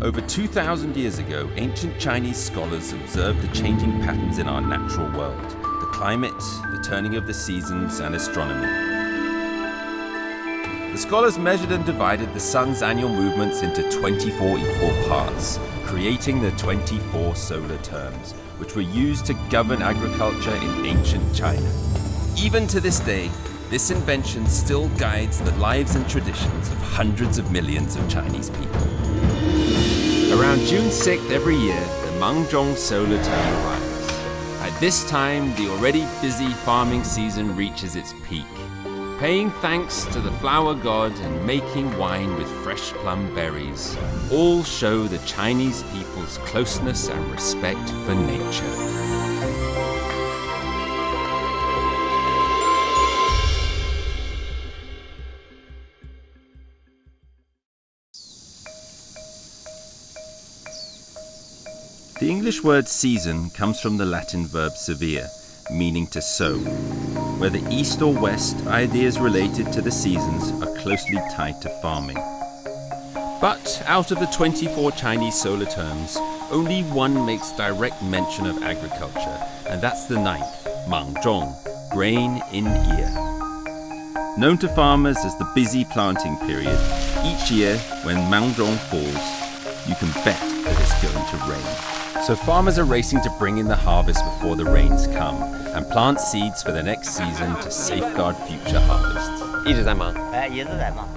Over 2,000 years ago, ancient Chinese scholars observed the changing patterns in our natural world, the climate, the turning of the seasons, and astronomy. The scholars measured and divided the sun's annual movements into 24 equal parts, creating the 24 solar terms, which were used to govern agriculture in ancient China. Even to this day, this invention still guides the lives and traditions of hundreds of millions of Chinese people. Around June 6th every year, the Mangzhong solar term arrives. At this time, the already busy farming season reaches its peak. Paying thanks to the flower god and making wine with fresh plum berries, all show the Chinese people's closeness and respect for nature. The English word season comes from the Latin verb severe, meaning to sow. Whether east or west, ideas related to the seasons are closely tied to farming. But out of the 24 Chinese solar terms, only one makes direct mention of agriculture, and that's the 9th, Mangzhong, grain in ear. Known to farmers as the busy planting period, each year when Mangzhong falls, you can bet that it's going to rain. So farmers are racing to bring in the harvest before the rains come and plant seeds for the next season to safeguard future harvests. 一直在忙。也是在忙。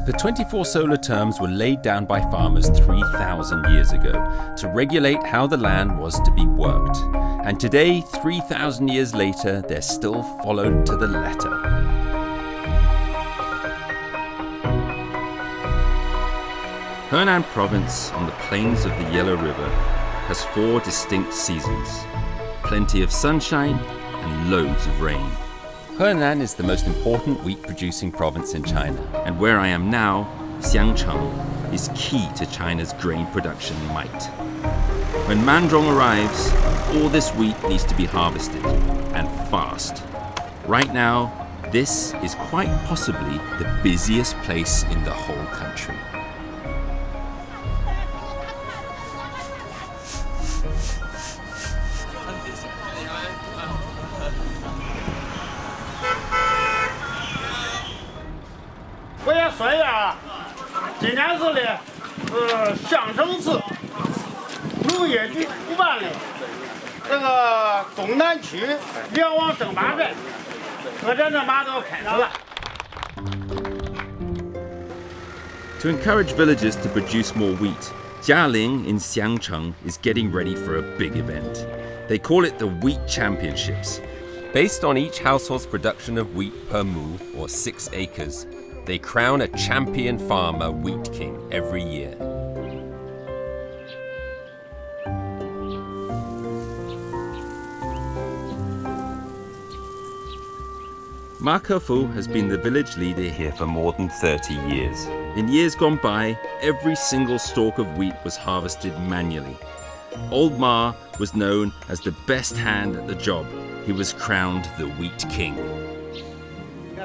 The 24 solar terms were laid down by farmers 3,000 years ago to regulate how the land was to be worked. And today, 3,000 years later, they're still followed to the letter. Henan province on the plains of the Yellow River has 4 distinct seasons, plenty of sunshine and loads of rain. Henan is the most important wheat-producing province in China, and where I am now, Xiangcheng, is key to China's grain production might. When Mangzhong arrives, all this wheat needs to be harvested, and fast. Right now, this is quite possibly the busiest place in the whole country. To encourage villagers to produce more wheat, Jialing in Xiangcheng is getting ready for a big event. They call it the Wheat Championships. Based on each household's production of wheat per mu, or 6 acres, they crown a champion farmer wheat king every year. Ma Kefu has been the village leader here for more than 30 years. In years gone by, every single stalk of wheat was harvested manually. Old Ma was known as the best hand at the job. He was crowned the Wheat King.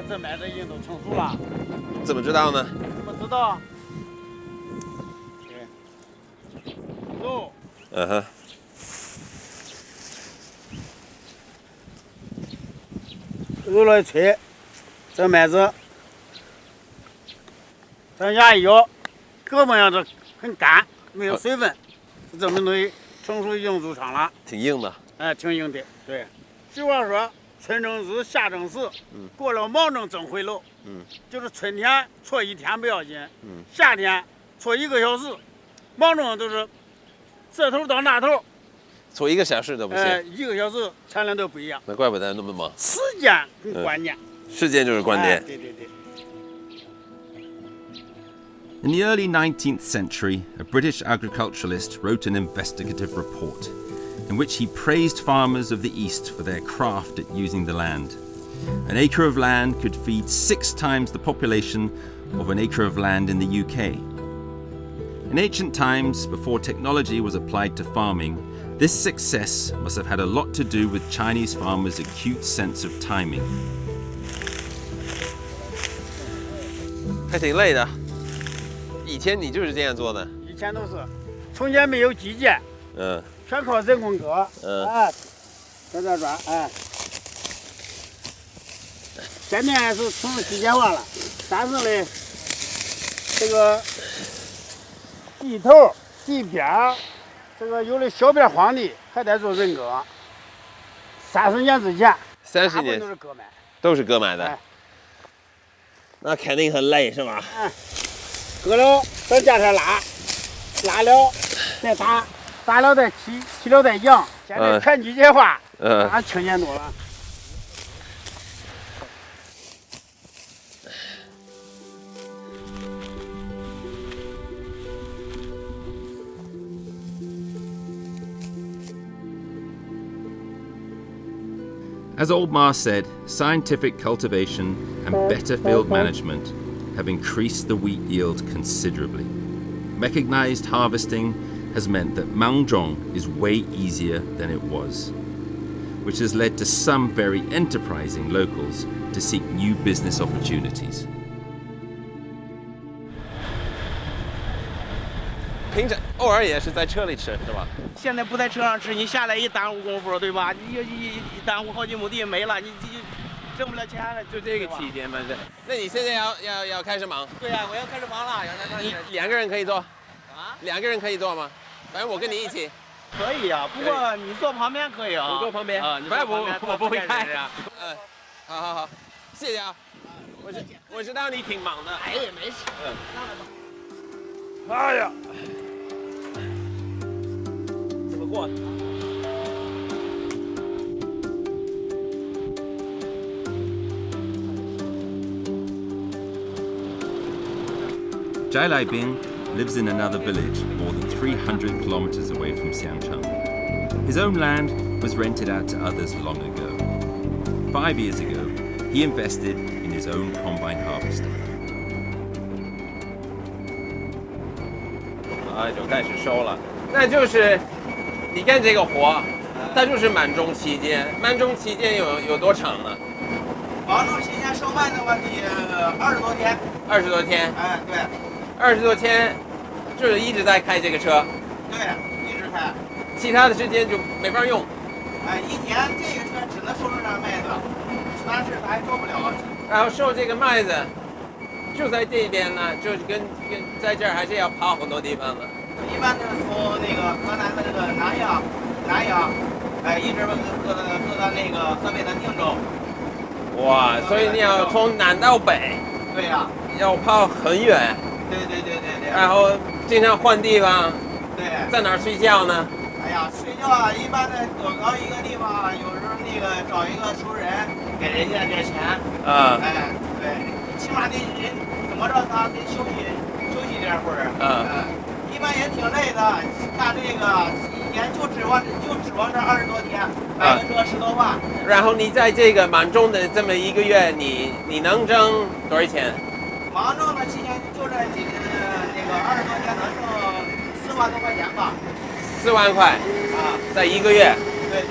这麦子已经都成熟了。怎么知道呢？怎么知道？走。揉来吹，这麦子，这压一咬，胳膊上这很干，没有水分，这么东西成熟已经入场了。挺硬的。挺硬的，对。俗话说，春正日，夏正时，过了卯正正回楼。就是春天错1天不要紧，夏天错1个小时，卯正都是这头到那头。错1个小时都不行。1个小时产量都不一样。那怪不得那么忙。时间很关键。时间就是关键。对对对。In the early 19th century, a British agriculturalist wrote an investigative report in which he praised farmers of the East for their craft at using the land. An acre of land could feed 6 times the population of an acre of land in the UK. In ancient times, before technology was applied to farming, this success must have had a lot to do with Chinese farmers' acute sense of timing. 还挺累的。以前你就是这样做的？以前都是，从前没有机械，全靠人工割，在这转，现在是成了机械化了，但是呢，这个地头、地边儿，这个有的小边荒地还得做人割。30年之前，30年都是割买，都是割买的。那肯定很累，是吧？割了等架车拉了再打了再骑了再扬。现在全机械化，那轻便多了。As old Ma said, scientific cultivation and better field management have increased the wheat yield considerably. Mechanized harvesting has meant that Mangzhong is way easier than it was, which has led to some very enterprising locals to seek new business opportunities. 平常偶尔也是在车里吃，是吧？现在不在车上吃，你下来一耽误功夫，对吧？一耽误好几亩地没了，你挣不了钱了。就这个期间嘛，这。那你现在要开始忙？对呀，我要开始忙了。你2个人可以做？啊？2个人可以做吗？反正我跟你一起。可以啊，不过你坐旁边可以啊。我坐旁边啊，你坐旁边，我不会开。好，谢谢啊。我知道你挺忙的。哎，没事。哎呀。怎么过Zhai Laibing lives in another village more than 300 kilometers away from Xiangcheng. His own land was rented out to others long ago. 5 years ago, he invested in his own combine harvester. 就开始收了，那就是你干这个活，它就是满中期间，满中期间有多长呢？满中期间收麦的话得20多天。20多天？哎，对。20多天，就是一直在开这个车。对，一直开。其他的时间就没法用。哎，一年这个车只能收这点麦子，但是它还做不了。然后收这个麦子，就在这边呢，就是跟在这儿还是要跑很多地方的。一般是从那个河南的这个南阳，哎，一直搁到那个河北的定州。哇，所以你要从南到北。对呀。要跑很远。对。然后经常换地方。对。在哪儿睡觉呢？哎呀，睡觉啊，一般的躲到一个地方，有时候那个找一个熟人，给人家点钱。哎，对，起码得人怎么着他得休息点会儿。一般也挺累的，干这个一年就指望这20多天，买个车10多万。然后你在这个满中的这么1个月，你能挣多少钱？满中的期间就这那个20多天能挣4万多块钱吧。4万块在1个月。对。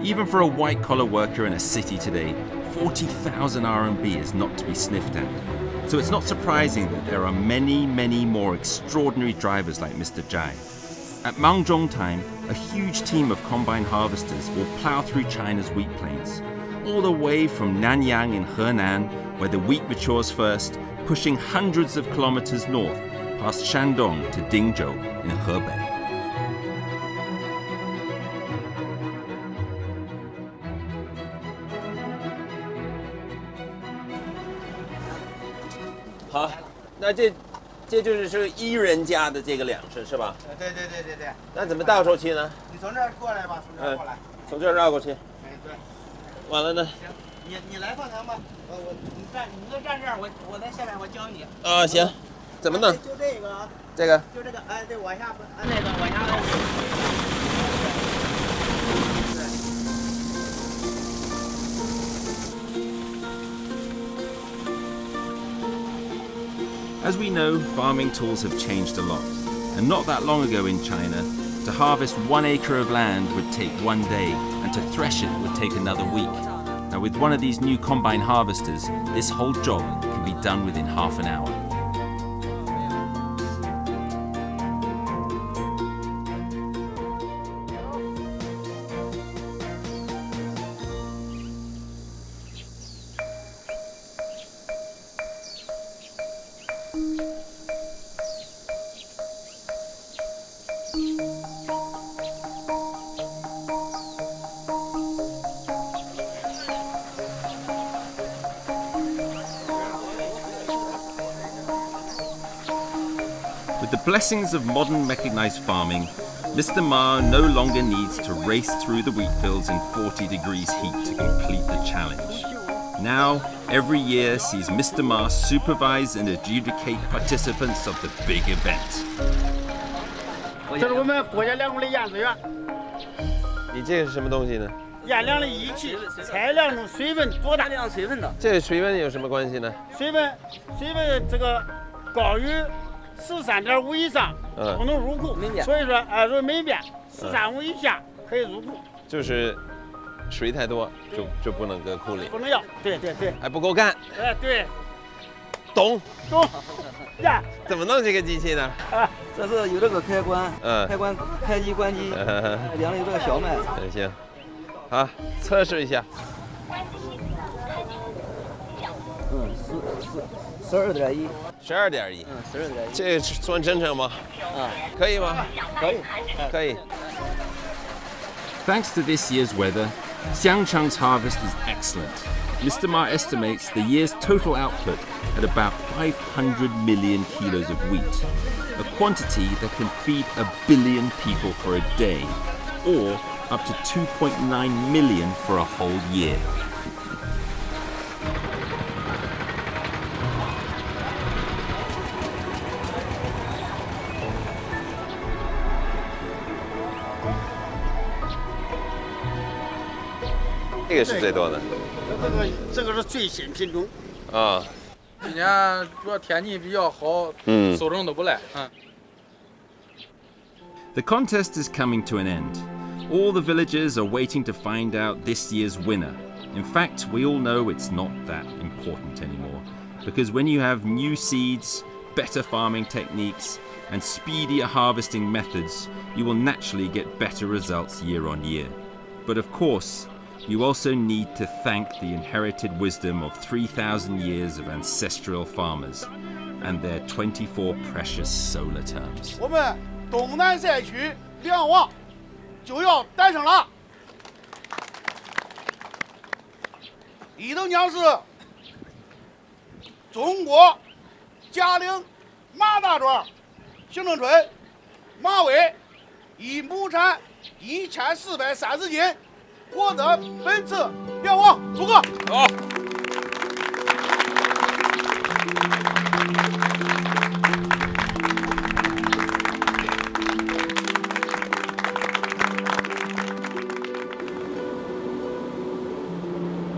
Even for a white-collar worker in a city today, 40,000 RMB is not to be sniffed at. So it's not surprising that there are many, many more extraordinary drivers like Mr. Zhai. At Mangzhong time, a huge team of combine harvesters will plow through China's wheat plains, all the way from Nanyang in Henan, where the wheat matures first, pushing hundreds of kilometers north, past Shandong to Dingzhou in Hebei. 好，那这就是1人家的这个粮食是吧？对。那怎么倒出去呢？你从这儿过来吧，从这儿过来。从这儿绕过去。哎，对。完了呢？行，你来放糖吧。你就站这儿，我在下面，我教你。行。怎么弄？就这个啊。这个。就这个，哎，对，往下按那个，往下按。As we know, farming tools have changed a lot, and not that long ago in China, To harvest 1 acre of land would take 1 day, and to thresh it would take another week. Now with one of these new combine harvesters, this whole job can be done within half an hour. With the blessings of modern mechanized farming, Mr. Ma no longer needs to race through the wheat fields in 40 degrees heat to complete the challenge. Now, every year sees Mr. Ma supervise and adjudicate participants of the big event. 这是我们国家粮库的验水员，你这个是什么东西呢？验量的仪器采量中水分多大？量水分的。这个水温有什么关系呢？水分这个高于13.5以上不能入库，所以说如果没变13.5以下可以入库。就是水太多就不能搁库里，不能要。对对对。还不够干。对。懂。呀。怎么弄这个机器呢？这是有这个开关，开关开机关机，量了有这个小麦。行，好，测试一下。12.1。12.1。12.1。这算正常吗？可以吗？可以。可以。Thanks to this year's weather, Xiangcheng's harvest is excellent. Mr. Ma estimates the year's total output at about 500 million kilos of wheat, a quantity that can feed 1 billion people for a day, or up to 2.9 million for a whole year. This 这个是最多的。这个是最新品种。今年主要天气比较好，收成都不赖。The contest is coming to an end. All the villagers are waiting to find out this year's winner. In fact, we all know it's not that important anymore, because when you have new seeds, better farming techniques, and speedier harvesting methods, you will naturally get better results year on year. But of course, you also need to thank the inherited wisdom of 3,000 years of ancestral farmers and their 24 precious solar terms. 我们东南赛区粮王就要诞生了。一等奖是中国嘉陵马大庄行政村马尾，以亩产1430斤。获得本次粮王，祝贺！好。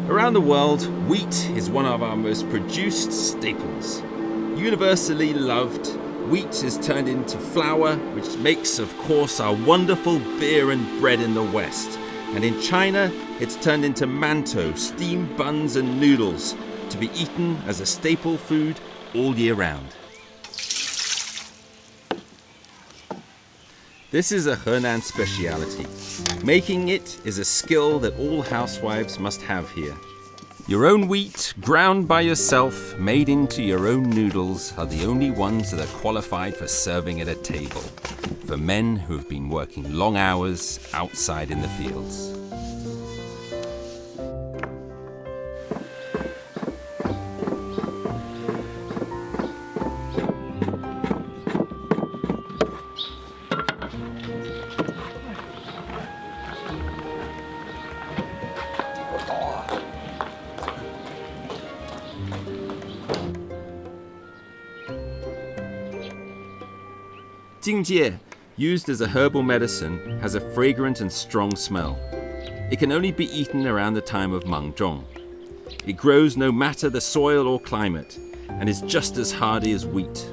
Around the world, wheat is one of our most produced staples. Universally loved, wheat is turned into flour, which makes, of course, our wonderful beer and bread in the West. And in China, it's turned into mantou, steamed buns and noodles to be eaten as a staple food all year round. This is a Henan speciality. Making it is a skill that all housewives must have here. Your own wheat, ground by yourself, made into your own noodles, are the only ones that are qualified for serving at a table, for men who have been working long hours outside in the fields. Xinhua, used as a herbal medicine, has a fragrant and strong smell. It can only be eaten around the time of Mangzhong. It grows no matter the soil or climate, and is just as hardy as wheat.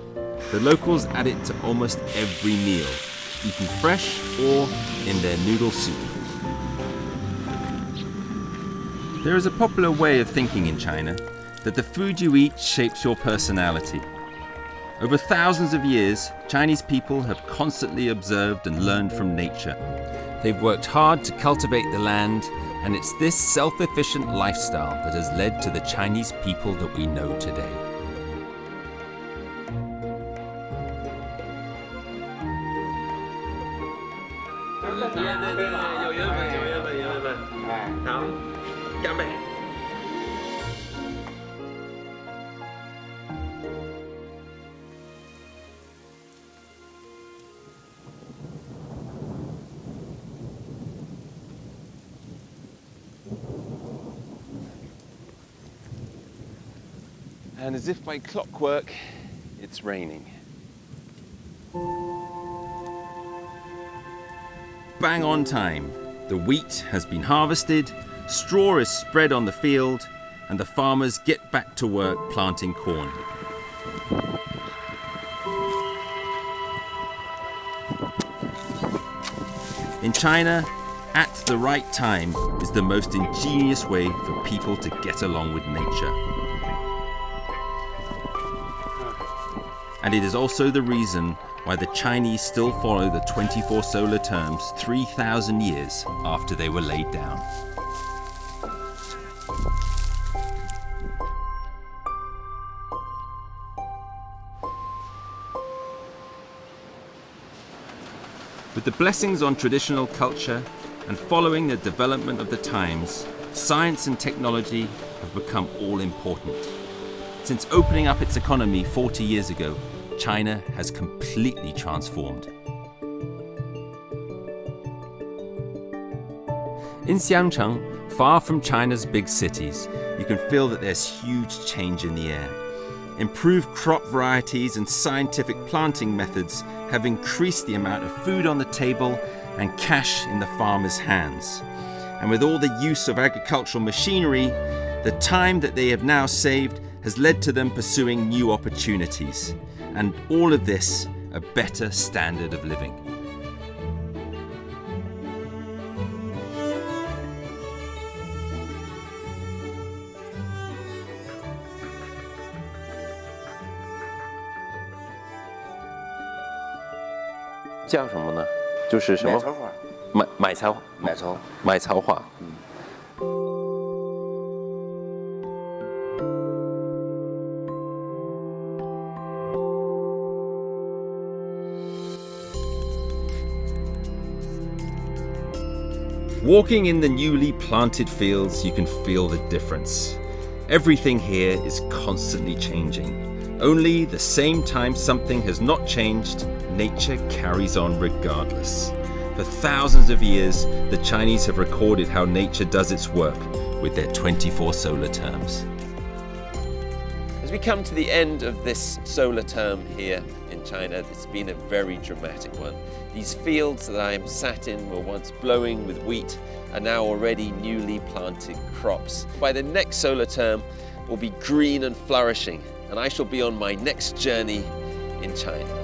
The locals add it to almost every meal, eaten fresh or in their noodle soup. There is a popular way of thinking in China that the food you eat shapes your personality. Over thousands of years, Chinese people have constantly observed and learned from nature. They've worked hard to cultivate the land, and it's this self-efficient lifestyle that has led to the Chinese people that we know today. And as if by clockwork, it's raining. Bang on time. The wheat has been harvested, straw is spread on the field, and the farmers get back to work planting corn. In China, at the right time is the most ingenious way for people to get along with nature. And it is also the reason why the Chinese still follow the 24 solar terms 3,000 years after they were laid down. With the blessings on traditional culture and following the development of the times, science and technology have become all important. Since opening up its economy 40 years ago, China has completely transformed. In Xiangcheng, far from China's big cities, you can feel that there's huge change in the air. Improved crop varieties and scientific planting methods have increased the amount of food on the table and cash in the farmers' hands. And with all the use of agricultural machinery, the time that they have now saved has led to them pursuing new opportunities. And all of this, a better standard of living.叫什么呢？就是什么？买草花。Walking in the newly planted fields, you can feel the difference. Everything here is constantly changing. Only the same time something has not changed, nature carries on regardless. For thousands of years, the Chinese have recorded how nature does its work with their 24 solar terms. As we come to the end of this solar term here in China, it's been a very dramatic one. These fields that I am sat in were once blowing with wheat, are now already newly planted crops. By the next solar term, will be green and flourishing, and I shall be on my next journey in China.